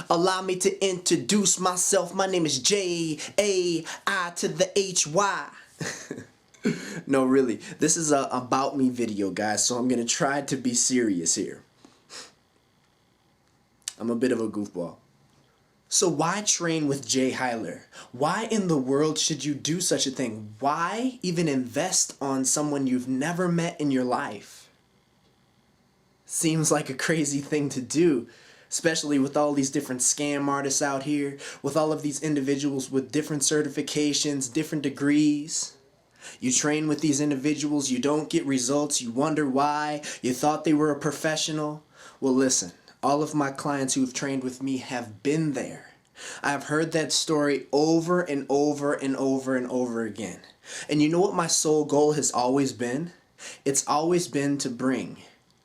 Allow me to introduce myself. My name is J-A-I to the H-Y. No, really, this is a about me video, guys, so I'm gonna try to be serious here. I'm a bit of a goofball. So why train with Jai Hyler? Why in the world should you do such a thing? Why even invest on someone you've never met in your life? Seems like a crazy thing to do, especially with all these different scam artists out here, with all of these individuals with different certifications, different degrees. You train with these individuals, you don't get results, you wonder why, you thought they were a professional. Well, listen, all of my clients who have trained with me have been there. I've heard that story over and over and over and over again. And you know what my sole goal has always been? It's always been to bring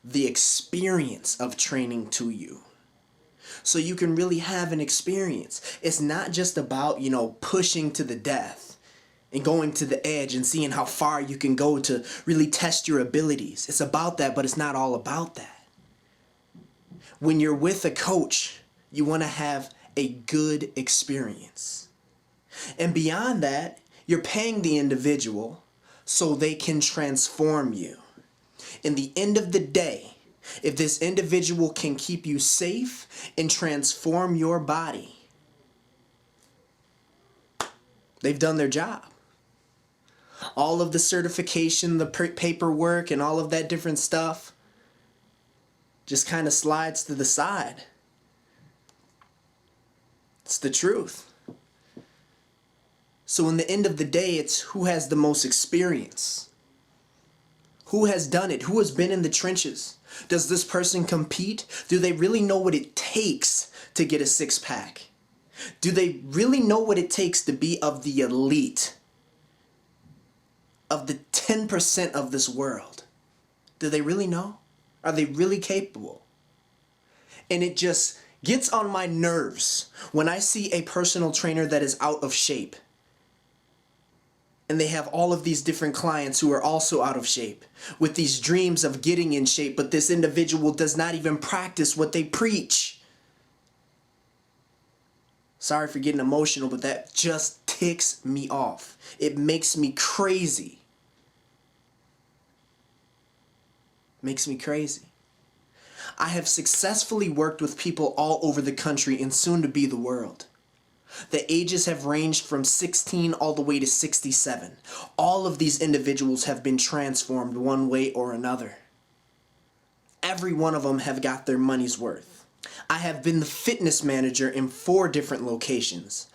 the experience of training to you, so you can really have an experience. It's not just about, pushing to the death and going to the edge and seeing how far you can go to really test your abilities. It's about that, but it's not all about that. When you're with a coach, you want to have a good experience. And beyond that, you're paying the individual so they can transform you. In the end of the day, if this individual can keep you safe and transform your body, they've done their job. All of the certification, the paperwork, and all of that different stuff just kind of slides to the side. It's the truth. So in the end of the day, it's who has the most experience. Who has done it? Who has been in the trenches? Does this person compete? Do they really know what it takes to get a six-pack? Do they really know what it takes to be of the elite? Of the 10% of this world? Do they really know? Are they really capable? And it just gets on my nerves when I see a personal trainer that is out of shape. And they have all of these different clients who are also out of shape, with these dreams of getting in shape, but this individual does not even practice what they preach. Sorry for getting emotional, but that just ticks me off. It makes me crazy. Makes me crazy. I have successfully worked with people all over the country and soon to be the world. The ages have ranged from 16 all the way to 67. All of these individuals have been transformed one way or another. Every one of them have got their money's worth. I have been the fitness manager in 4 different locations.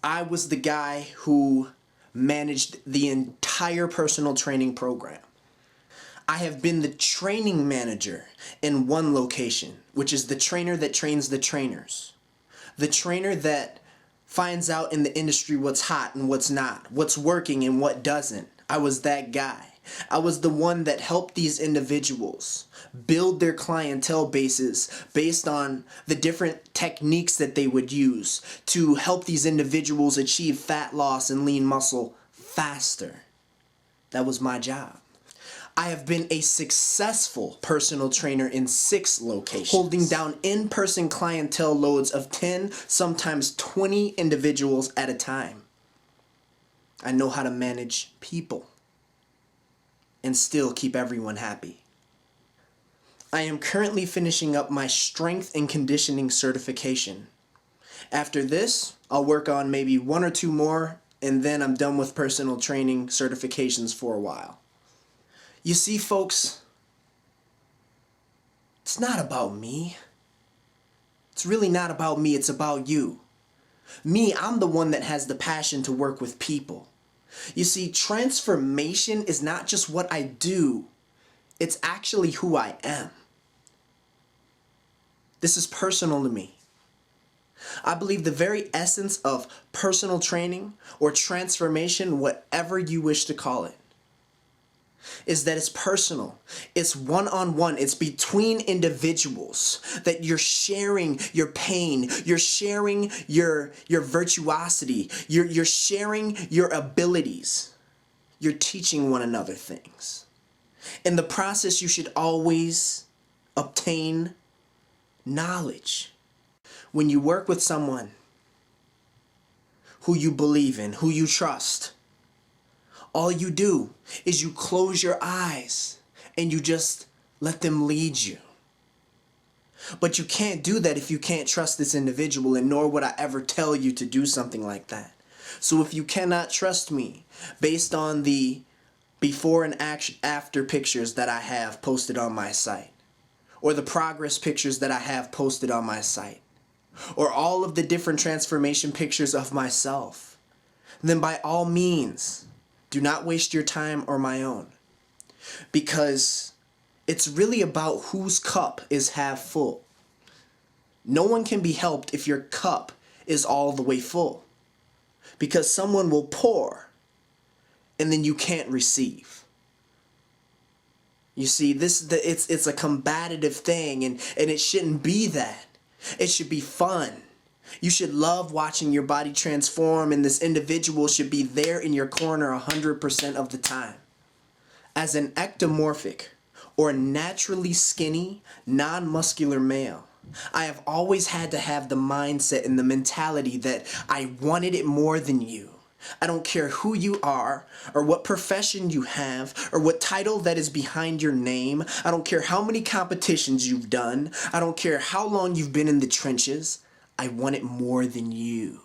I was the guy who managed the entire personal training program. I have been the training manager in 1 location, which is the trainer that trains the trainers. The trainer that finds out in the industry what's hot and what's not, what's working and what doesn't. I was that guy. I was the one that helped these individuals build their clientele bases based on the different techniques that they would use to help these individuals achieve fat loss and lean muscle faster. That was my job. I have been a successful personal trainer in 6 locations, holding down in-person clientele loads of 10, sometimes 20 individuals at a time. I know how to manage people and still keep everyone happy. I am currently finishing up my strength and conditioning certification. After this, I'll work on maybe 1 or 2 more, and then I'm done with personal training certifications for a while. You see, folks, it's not about me. It's really not about me, it's about you. Me, I'm the one that has the passion to work with people. You see, transformation is not just what I do, it's actually who I am. This is personal to me. I believe the very essence of personal training or transformation, whatever you wish to call it, is that it's personal, it's one-on-one, it's between individuals, that you're sharing your pain, you're sharing your virtuosity, you're sharing your abilities, you're teaching one another things. In the process, you should always obtain knowledge. When you work with someone who you believe in, who you trust, all you do is you close your eyes and you just let them lead you. But you can't do that if you can't trust this individual, and nor would I ever tell you to do something like that. So if you cannot trust me based on the before and after pictures that I have posted on my site, or the progress pictures that I have posted on my site, or all of the different transformation pictures of myself, then by all means, do not waste your time or my own. Because it's really about whose cup is half full. No one can be helped if your cup is all the way full. Because someone will pour and then you can't receive. You see, it's a combative thing, and it shouldn't be that. It should be fun. You should love watching your body transform, and this individual should be there in your corner 100% of the time. As an ectomorphic or naturally skinny, non-muscular male, I have always had to have the mindset and the mentality that I wanted it more than you. I don't care who you are, or what profession you have, or what title that is behind your name. I don't care how many competitions you've done. I don't care how long you've been in the trenches. I want it more than you.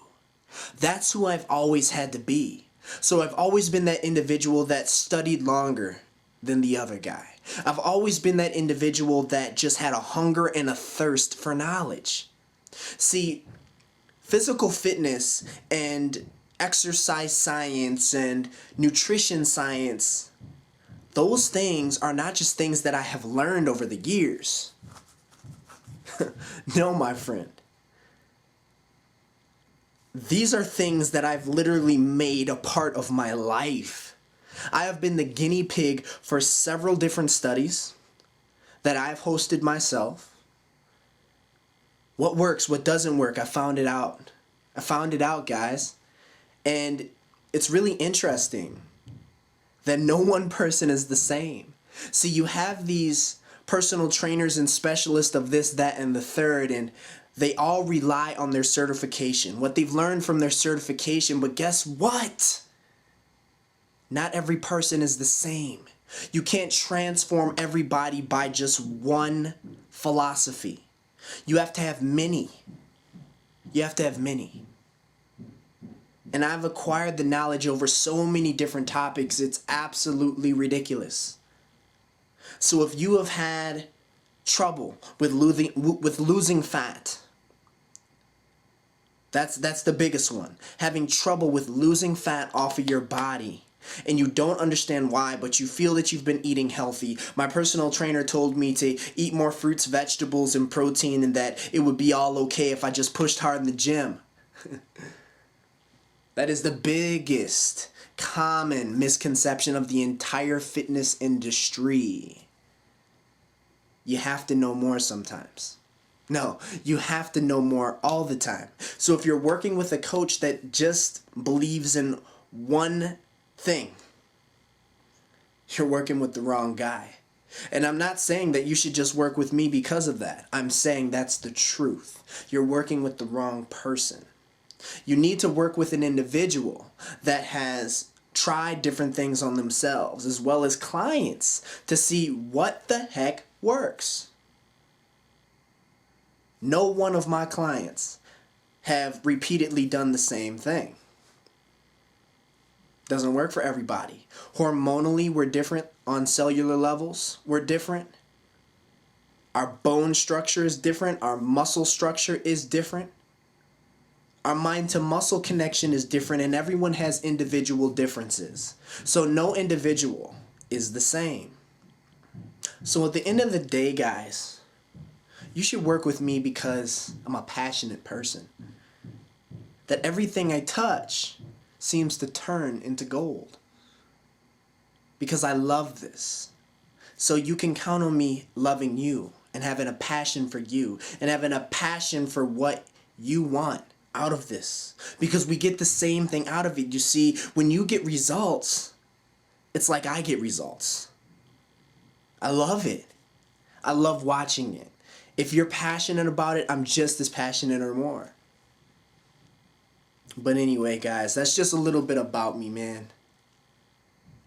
That's who I've always had to be. So I've always been that individual that studied longer than the other guy. I've always been that individual that just had a hunger and a thirst for knowledge. See, physical fitness and exercise science and nutrition science, those things are not just things that I have learned over the years. No, my friend. These are things that I've literally made a part of my life. I have been the guinea pig for several different studies that I've hosted myself. What works, what doesn't work, I found it out. I found it out, guys. And it's really interesting that no one person is the same. See, you have these personal trainers and specialists of this, that, and the third, and they all rely on their certification, what they've learned from their certification. But guess what? Not every person is the same. You can't transform everybody by just one philosophy. You have to have many. You have to have many. And I've acquired the knowledge over so many different topics, it's absolutely ridiculous. So if you have had trouble with losing fat, that's the biggest one. Having trouble with losing fat off of your body, and you don't understand why, but you feel that you've been eating healthy. My personal trainer told me to eat more fruits, vegetables, and protein, and that it would be all okay if I just pushed hard in the gym. That is the biggest common misconception of the entire fitness industry. You have to know more sometimes. No, you have to know more all the time. So if you're working with a coach that just believes in one thing, you're working with the wrong guy. And I'm not saying that you should just work with me because of that. I'm saying that's the truth. You're working with the wrong person. You need to work with an individual that has tried different things on themselves, as well as clients, to see what the heck works. No one of my clients have repeatedly done the same thing. Doesn't work for everybody. Hormonally, we're different. On cellular levels, we're different. Our bone structure is different. Our muscle structure is different. Our mind to muscle connection is different, and everyone has individual differences. So no individual is the same. So at the end of the day, guys, you should work with me because I'm a passionate person. That everything I touch seems to turn into gold. Because I love this. So you can count on me loving you and having a passion for you and having a passion for what you want out of this, because we get the same thing out of it. You see, when you get results, it's like I get results. I love it. I love watching it. If you're passionate about it, I'm just as passionate or more. But anyway, guys, that's just a little bit about me, man.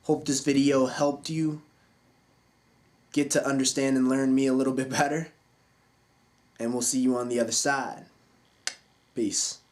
Hope this video helped you get to understand and learn me a little bit better. And we'll see you on the other side. Peace.